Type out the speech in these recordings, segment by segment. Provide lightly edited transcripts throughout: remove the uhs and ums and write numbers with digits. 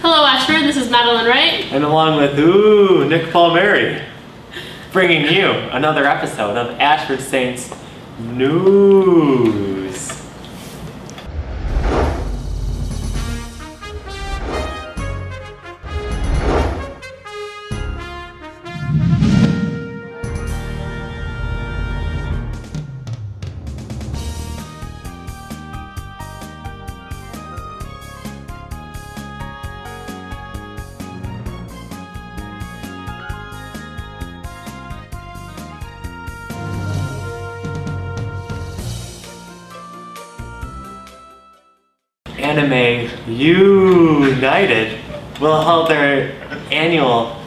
Hello Ashford, this is Madeline Wright. And along with, Nick Palmieri, bringing you another episode of Ashford Saints News. Anime United will hold their annual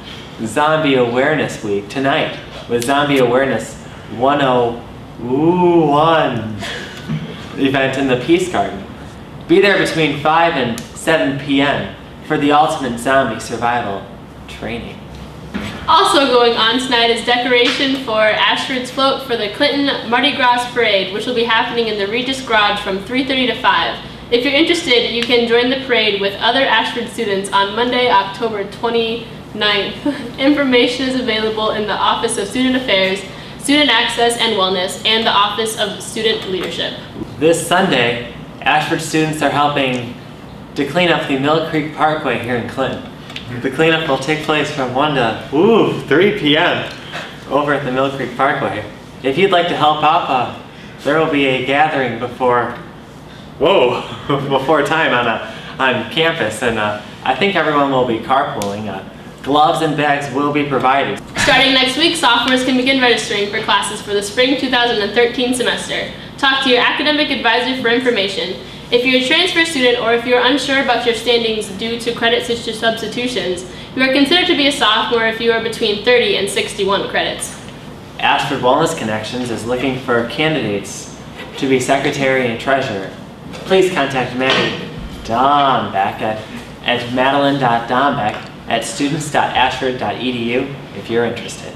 Zombie Awareness Week tonight with Zombie Awareness 101 event in the Peace Garden. Be there between 5 and 7 p.m. for the ultimate zombie survival training. Also going on tonight is decoration for Ashford's float for the Clinton Mardi Gras Parade, which will be happening in the Regis Garage from 3:30 to 5. If you're interested, you can join the parade with other Ashford students on Monday, October 29th. Information is available in the Office of Student Affairs, Student Access and Wellness, and the Office of Student Leadership. This Sunday, Ashford students are helping to clean up the Mill Creek Parkway here in Clinton. The cleanup will take place from 1 to 3 p.m. over at the Mill Creek Parkway. If you'd like to help out, there will be a gathering before time on campus, and I think everyone will be carpooling. Gloves and bags will be provided. Starting next week, sophomores can begin registering for classes for the spring 2013 semester. Talk to your academic advisor for information. If you're a transfer student or if you're unsure about your standings due to credit substitutions, you are considered to be a sophomore if you are between 30 and 61 credits. Ashford Wellness Connections is looking for candidates to be secretary and treasurer. Please contact Maddie Dombeck at madeline.dombeck@students.ashford.edu if you're interested.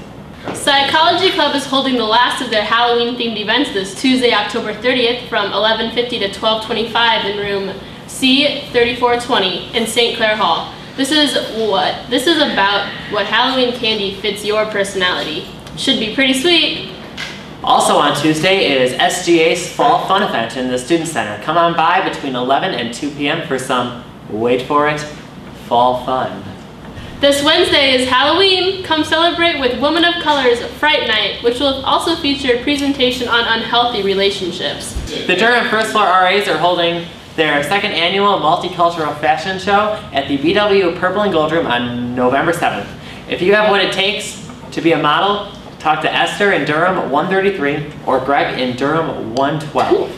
Psychology Club is holding the last of their Halloween-themed events this Tuesday, October 30th from 11:50 to 12:25 in room C3420 in St. Clair Hall. This is about what Halloween candy fits your personality. Should be pretty sweet. Also on Tuesday is SGA's Fall Fun Event in the Student Center. Come on by between 11 and 2 p.m. for some, wait for it, fall fun. This Wednesday is Halloween. Come celebrate with Women of Color's Fright Night, which will also feature a presentation on unhealthy relationships. The Durham First Floor RAs are holding their second annual multicultural fashion show at the BW Purple and Gold Room on November 7th. If you have what it takes to be a model, talk to Esther in Durham 133 or Greg in Durham 112.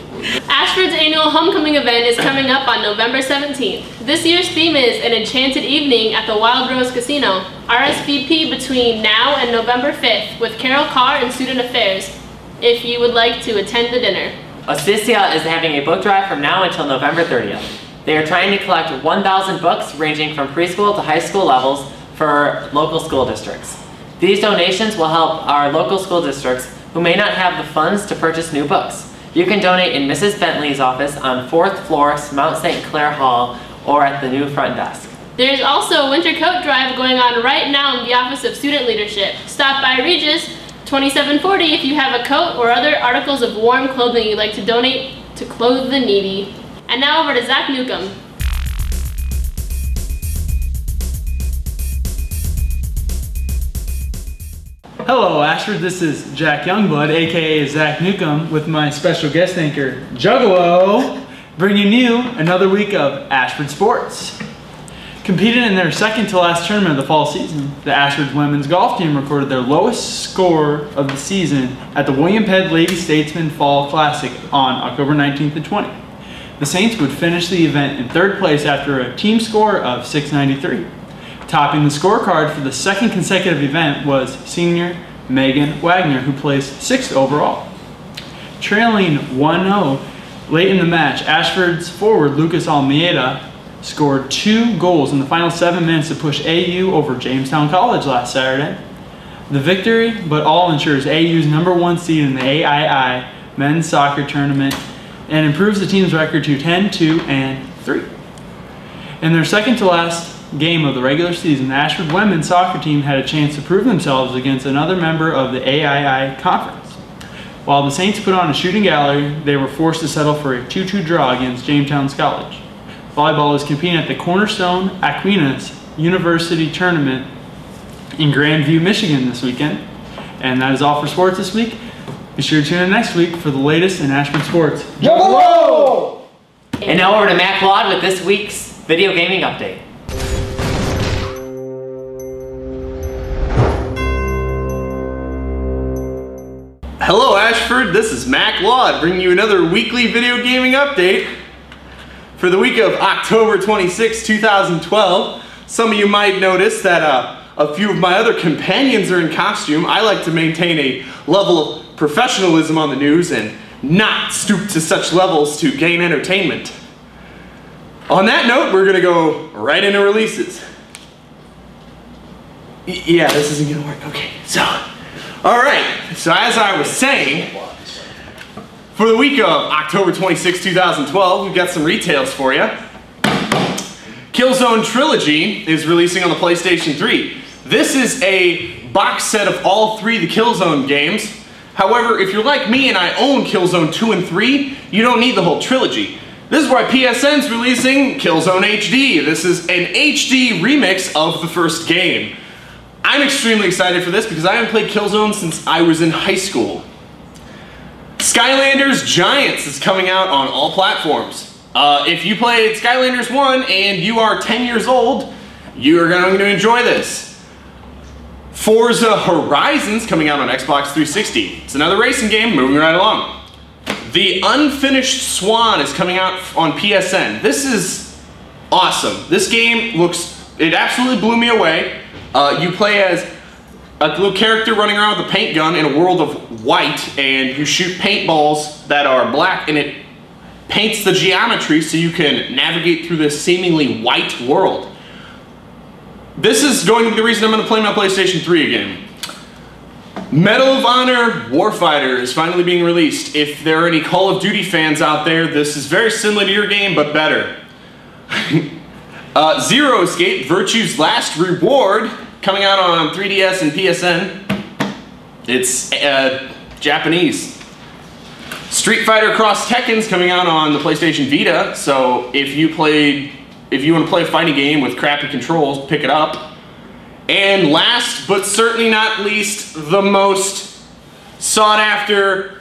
Ashford's annual homecoming event is coming up on November 17th. This year's theme is An Enchanted Evening at the Wild Rose Casino. RSVP between now and November 5th with Carol Carr and Student Affairs if you would like to attend the dinner. Osticia is having a book drive from now until November 30th. They are trying to collect 1,000 books ranging from preschool to high school levels for local school districts. These donations will help our local school districts who may not have the funds to purchase new books. You can donate in Mrs. Bentley's office on 4th floor, Mount St. Clair Hall, or at the new front desk. There's also a winter coat drive going on right now in the Office of Student Leadership. Stop by Regis 2740 if you have a coat or other articles of warm clothing you'd like to donate to clothe the needy. And now over to Zach Newcomb. Hello Ashford, this is Jack Youngblood, aka Zach Newcomb, with my special guest anchor, Juggalo, bringing you another week of Ashford Sports. Competing in their second to last tournament of the fall season, the Ashford women's golf team recorded their lowest score of the season at the William Penn Lady Statesman Fall Classic on October 19th and 20th. The Saints would finish the event in third place after a team score of 693. Topping the scorecard for the second consecutive event was senior Megan Wagner, who placed 6th overall. Trailing 1-0 late in the match, Ashford's forward Lucas Almeida scored 2 goals in the final 7 minutes to push AU over Jamestown College last Saturday. The victory, but all ensures AU's #1 seed in the AII men's soccer tournament and improves the team's record to 10-2-3. In their second to last game of the regular season, the Ashford women's soccer team had a chance to prove themselves against another member of the AII conference. While the Saints put on a shooting gallery, they were forced to settle for a 2-2 draw against Jamestown College. Volleyball is competing at the Cornerstone Aquinas University Tournament in Grandview, Michigan this weekend. And that is all for sports this week. Be sure to tune in next week for the latest in Ashford sports. Whoa! And now over to Matt Claude with this week's video gaming update. Hello Ashford, this is Mac Laud bringing you another weekly video gaming update for the week of October 26, 2012. Some of you might notice that a few of my other companions are in costume. I like to maintain a level of professionalism on the news and not stoop to such levels to gain entertainment. On that note, we're going to go right into releases. Yeah, this isn't going to work. Okay, so, alright, so as I was saying, for the week of October 26, 2012, we've got some retails for you. Killzone Trilogy is releasing on the PlayStation 3. This is a box set of all three of the Killzone games. However, if you're like me and I own Killzone 2 and 3, you don't need the whole trilogy. This is why PSN's releasing Killzone HD. This is an HD remix of the first game. I'm extremely excited for this because I haven't played Killzone since I was in high school. Skylanders Giants is coming out on all platforms. If you played Skylanders 1 and you are 10 years old, you are going to enjoy this. Forza Horizon's coming out on Xbox 360. It's another racing game, moving right along. The Unfinished Swan is coming out on PSN. This is awesome. This game it absolutely blew me away. You play as a little character running around with a paint gun in a world of white, and you shoot paintballs that are black, and it paints the geometry so you can navigate through this seemingly white world. This is going to be the reason I'm going to play my PlayStation 3 again. Medal of Honor Warfighter is finally being released. If there are any Call of Duty fans out there, this is very similar to your game, but better. Zero Escape, Virtue's Last Reward, coming out on 3DS and PSN. It's Japanese. Street Fighter Cross Tekken's coming out on the PlayStation Vita, so if you want to play a fighting game with crappy controls, pick it up. And last but certainly not least, the most sought after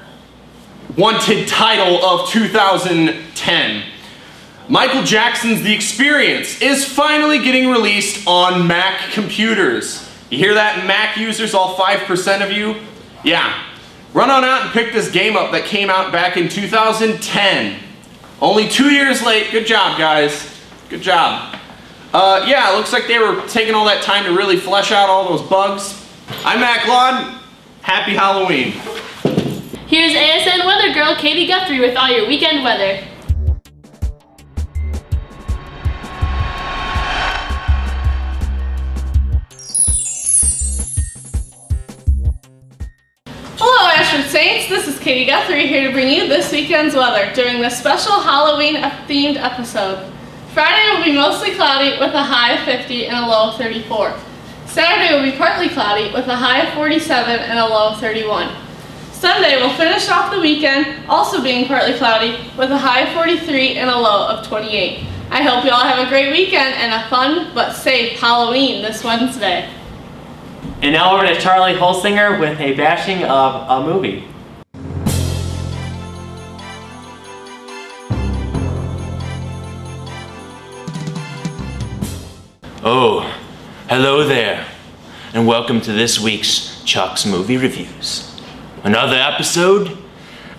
wanted title of 2010. Michael Jackson's The Experience is finally getting released on Mac computers. You hear that, Mac users, all 5% of you? Yeah. Run on out and pick this game up that came out back in 2010. Only 2 years late. Good job, guys. Good job. Yeah, it looks like they were taking all that time to really flesh out all those bugs. I'm Mac Laud. Happy Halloween. Here's ASN weather girl Katie Guthrie with all your weekend weather. Hello Ashford Saints, this is Katie Guthrie here to bring you this weekend's weather during this special Halloween themed episode. Friday will be mostly cloudy with a high of 50 and a low of 34. Saturday will be partly cloudy with a high of 47 and a low of 31. Sunday will finish off the weekend also being partly cloudy with a high of 43 and a low of 28. I hope you all have a great weekend and a fun but safe Halloween this Wednesday. And now over to Charlie Holsinger with a bashing of a movie. Oh, hello there, and welcome to this week's Chuck's Movie Reviews. Another episode,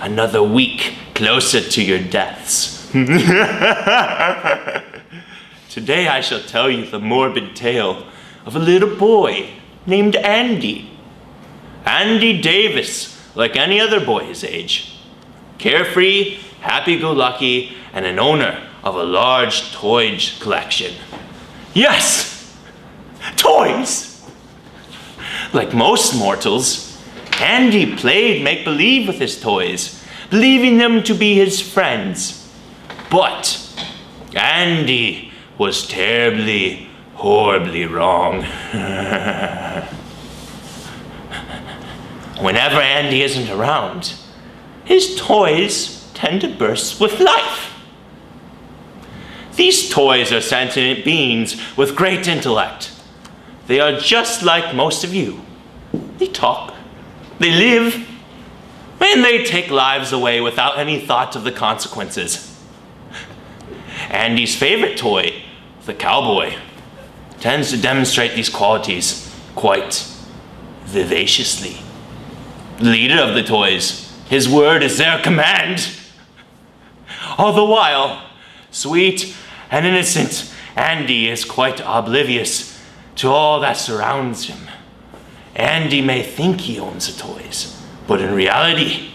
another week closer to your deaths. Today I shall tell you the morbid tale of a little boy named Andy. Andy Davis, like any other boy his age. Carefree, happy-go-lucky, and an owner of a large toy collection. Yes! Toys! Like most mortals, Andy played make-believe with his toys, believing them to be his friends. But Andy was terribly, horribly wrong. Whenever Andy isn't around, his toys tend to burst with life. These toys are sentient beings with great intellect. They are just like most of you. They talk, they live, and they take lives away without any thought of the consequences. Andy's favorite toy, the cowboy, tends to demonstrate these qualities quite vivaciously. The leader of the toys, his word is their command. All the while, sweet and innocent Andy is quite oblivious to all that surrounds him. Andy may think he owns the toys, but in reality,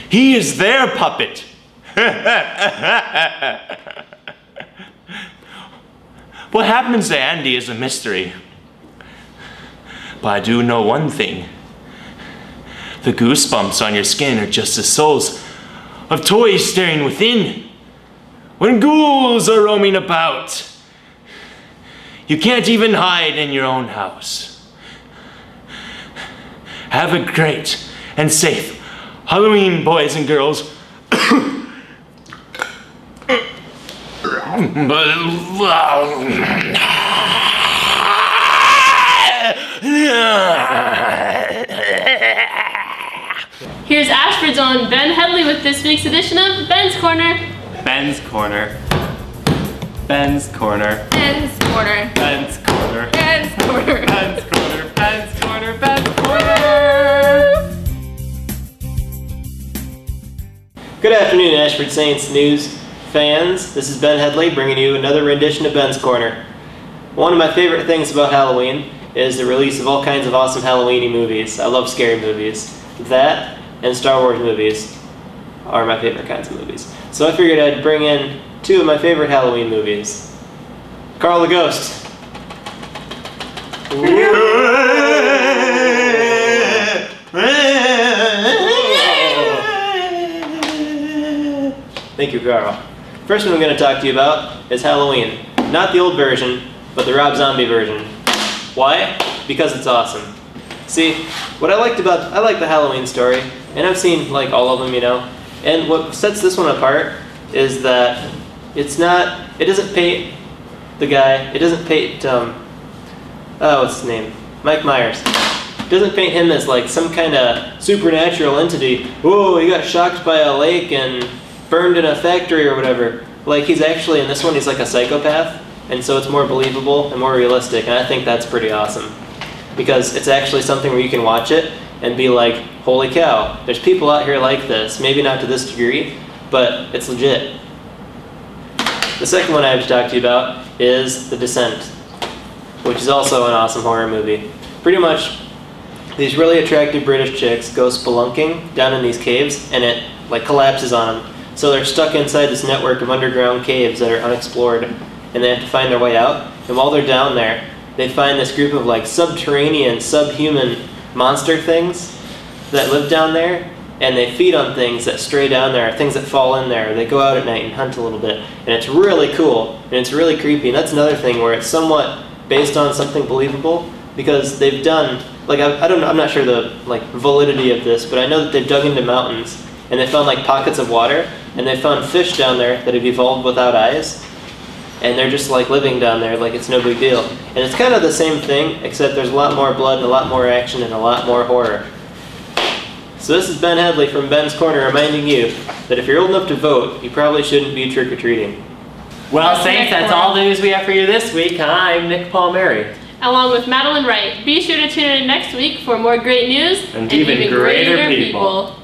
he is their puppet. What happens to Andy is a mystery. But I do know one thing. The goosebumps on your skin are just the souls of toys staring within. When ghouls are roaming about, you can't even hide in your own house. Have a great and safe Halloween, boys and girls. Here's Ashford's own Ben Headley with this week's edition of Ben's Corner. Ben's Corner. Ben's Corner. Ben's Corner. Ben's Corner. Ben's Corner. Ben's Corner. Ben's Corner. Ben's Corner. Good afternoon, Ashford Saints News fans. This is Ben Headley bringing you another rendition of Ben's Corner. One of my favorite things about Halloween is the release of all kinds of awesome Halloween-y movies. I love scary movies. That and Star Wars movies are my favorite kinds of movies. So I figured I'd bring in two of my favorite Halloween movies. Carl the Ghost. Thank you, Carl. First one I'm going to talk to you about is Halloween. Not the old version, but the Rob Zombie version. Why? Because it's awesome. See, what I like the Halloween story, and I've seen like all of them, you know, and what sets this one apart is that it doesn't paint the guy, it doesn't paint, what's his name? Mike Myers. It doesn't paint him as like some kind of supernatural entity. Whoa, he got shocked by a lake and burned in a factory or whatever. Like he's actually, in this one, he's like a psychopath, and so it's more believable and more realistic, and I think that's pretty awesome. Because it's actually something where you can watch it and be like, holy cow, there's people out here like this. Maybe not to this degree, but it's legit. The second one I have to talk to you about is The Descent, which is also an awesome horror movie. Pretty much, these really attractive British chicks go spelunking down in these caves, and it like collapses on them. So they're stuck inside this network of underground caves that are unexplored, and they have to find their way out. And while they're down there, they find this group of like subterranean, subhuman monster things that live down there, and they feed on things that stray down there, things that fall in there. They go out at night and hunt a little bit, and it's really cool, and it's really creepy, and that's another thing where it's somewhat based on something believable, because they've done, like, I don't know, I'm not sure the like validity of this, but I know that they've dug into mountains, and they found like pockets of water, and they found fish down there that have evolved without eyes, and they're just like living down there like it's no big deal. And it's kind of the same thing, except there's a lot more blood and a lot more action and a lot more horror. So this is Ben Headley from Ben's Corner reminding you that if you're old enough to vote, you probably shouldn't be trick-or-treating. Well, Saints, that's all the news we have for you this week. I'm Nick Palmieri. Along with Madeline Wright. Be sure to tune in next week for more great news And even greater people.